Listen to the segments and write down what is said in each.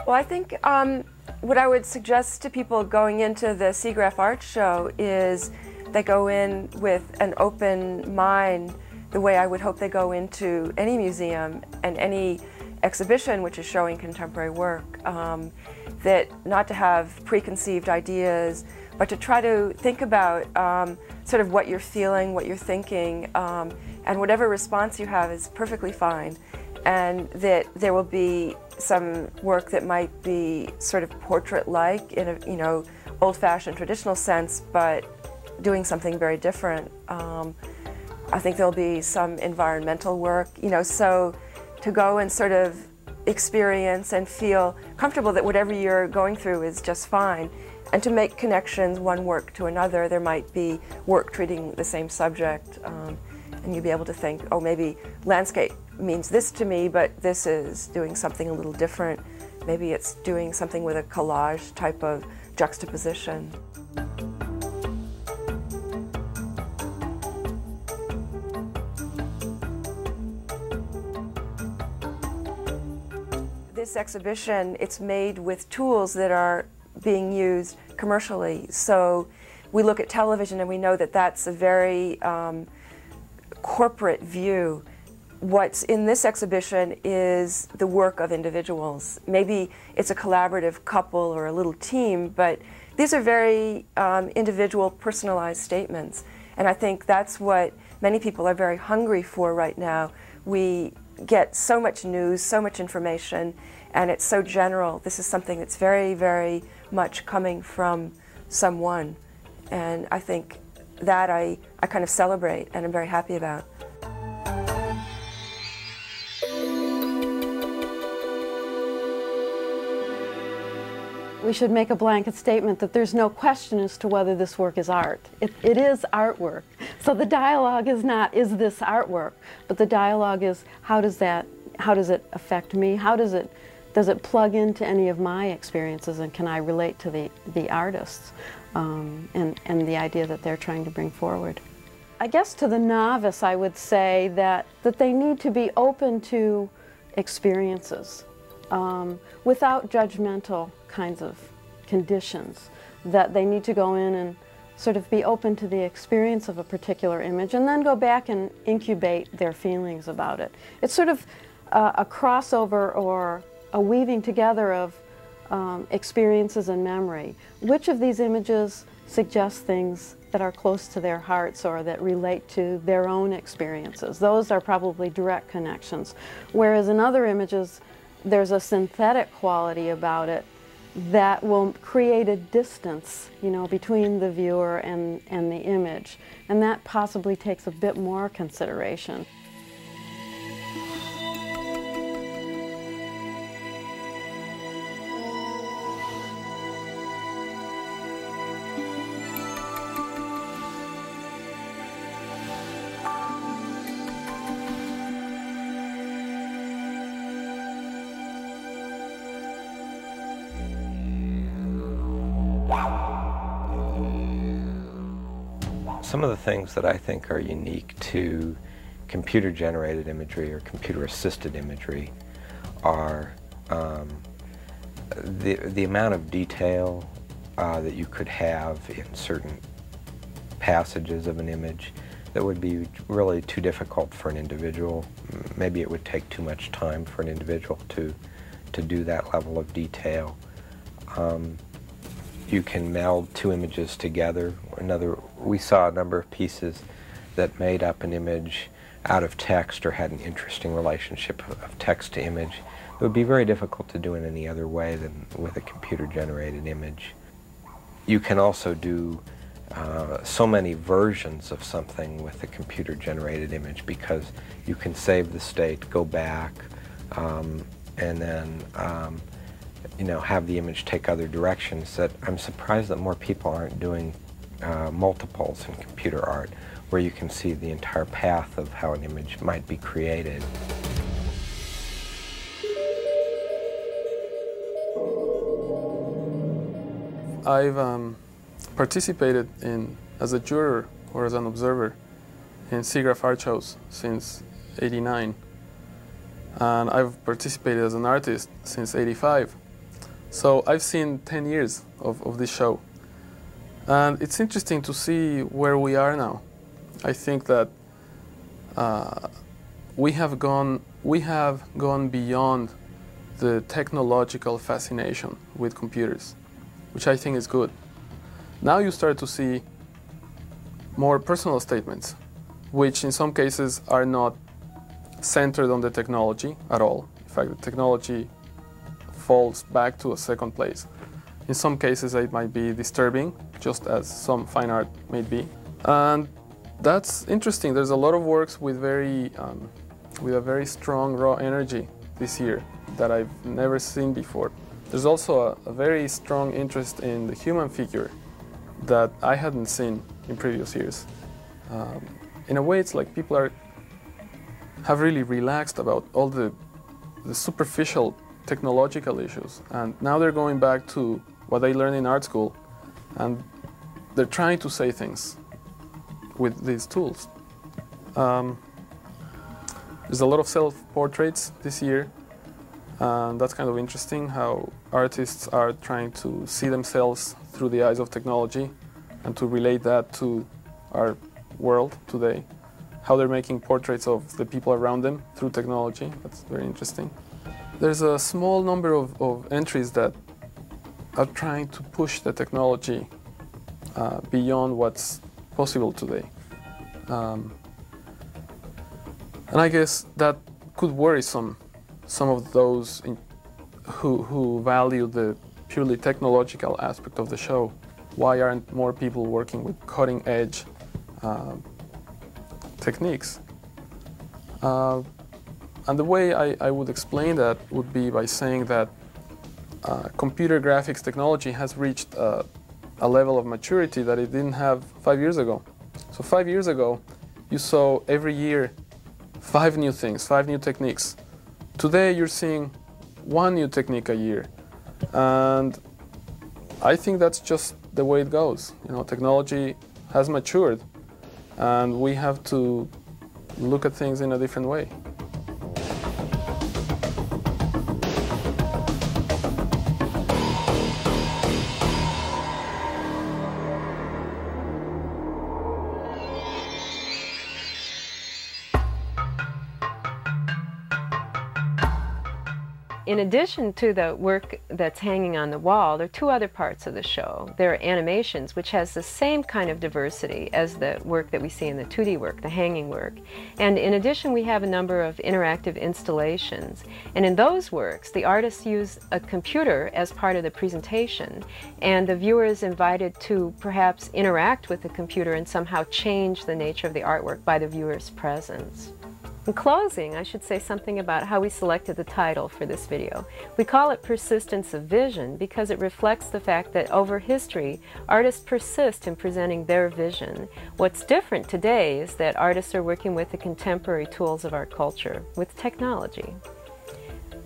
Well, I think what I would suggest to people going into the SIGGRAPH art show is they go in with an open mind, the way I would hope they go into any museum and any exhibition which is showing contemporary work. That not to have preconceived ideas, but to try to think about sort of what you're feeling, what you're thinking, and whatever response you have is perfectly fine. And that there will be some work that might be sort of portrait-like in a, old-fashioned traditional sense, but doing something very different. I think there'll be some environmental work, so to go and sort of experience and feel comfortable that whatever you're going through is just fine, and to make connections one work to another. There might be work treating the same subject, and you'll be able to think, oh, maybe landscape means this to me, but this is doing something a little different. Maybe it's doing something with a collage type of juxtaposition. This exhibition, it's made with tools that are being used commercially. So we look at television and we know that that's a very corporate view. What's in this exhibition is the work of individuals. Maybe it's a collaborative couple or a little team, but these are very individual, personalized statements. And I think that's what many people are very hungry for right now. We get so much news, so much information, and it's so general. This is something that's very, very much coming from someone. And I think that I kind of celebrate and I'm very happy about. We should make a blanket statement that there's no question as to whether this work is art. It is artwork. So the dialogue is not, is this artwork? But the dialogue is, how does it affect me? Does it plug into any of my experiences, and can I relate to the artists and the idea that they're trying to bring forward? I guess to the novice I would say that they need to be open to experiences without judgmental kinds of conditions, that they need to go in and sort of be open to the experience of a particular image and then go back and incubate their feelings about it. It's sort of a crossover or a weaving together of experiences and memory. Which of these images suggest things that are close to their hearts or that relate to their own experiences? Those are probably direct connections. Whereas in other images, there's a synthetic quality about it that will create a distance, between the viewer and the image. And that possibly takes a bit more consideration. Some of the things that I think are unique to computer-generated imagery or computer-assisted imagery are the amount of detail that you could have in certain passages of an image that would be really too difficult for an individual. Maybe it would take too much time for an individual to do that level of detail. You can meld two images together. We saw a number of pieces that made up an image out of text or had an interesting relationship of text to image. It would be very difficult to do in any other way than with a computer-generated image. You can also do so many versions of something with a computer-generated image because you can save the state, go back, and then have the image take other directions. That I'm surprised that more people aren't doing multiples in computer art, where you can see the entire path of how an image might be created. I've participated as a juror or as an observer in SIGGRAPH art shows since '89. And I've participated as an artist since '85. So I've seen 10 years of this show. And it's interesting to see where we are now. I think that we have gone beyond the technological fascination with computers, which I think is good. Now you start to see more personal statements, which in some cases are not centered on the technology at all. In fact, the technology falls back to a second place. In some cases it might be disturbing, just as some fine art may be. And that's interesting. There's a lot of works with a very strong raw energy this year that I've never seen before. There's also a very strong interest in the human figure that I hadn't seen in previous years. In a way, it's like people have really relaxed about all the superficial technological issues, and now they're going back to what they learned in art school, and they're trying to say things with these tools. There's a lot of self-portraits this year, and that's kind of interesting how artists are trying to see themselves through the eyes of technology and to relate that to our world today, how they're making portraits of the people around them through technology. That's very interesting. There's a small number of entries that are trying to push the technology beyond what's possible today. And I guess that could worry some of those who value the purely technological aspect of the show. Why aren't more people working with cutting-edge techniques? And the way I would explain that would be by saying that computer graphics technology has reached a level of maturity that it didn't have 5 years ago. So 5 years ago, you saw every year 5 new things, 5 new techniques. Today, you're seeing 1 new technique a year. And I think that's just the way it goes. You know, technology has matured, and we have to look at things in a different way. In addition to the work that's hanging on the wall, there are 2 other parts of the show. There are animations, which has the same kind of diversity as the work that we see in the 2D work, the hanging work. And in addition, we have a number of interactive installations. And in those works, the artists use a computer as part of the presentation, and the viewer is invited to perhaps interact with the computer and somehow change the nature of the artwork by the viewer's presence. In closing, I should say something about how we selected the title for this video. We call it Persistence of Vision because it reflects the fact that over history, artists persist in presenting their vision. What's different today is that artists are working with the contemporary tools of our culture, with technology.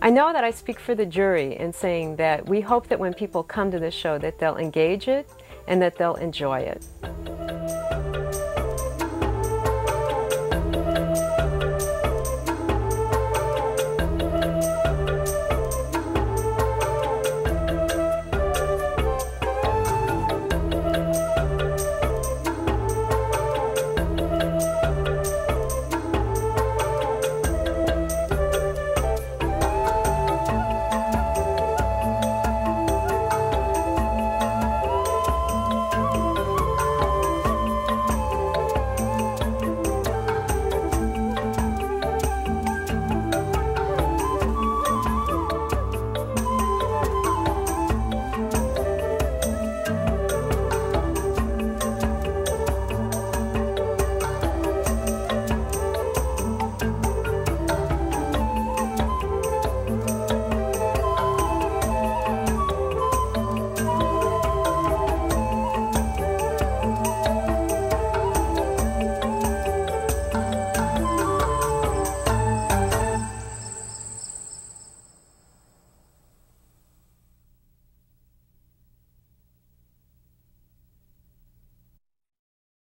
I know that I speak for the jury in saying that we hope that when people come to this show that they'll engage it and that they'll enjoy it.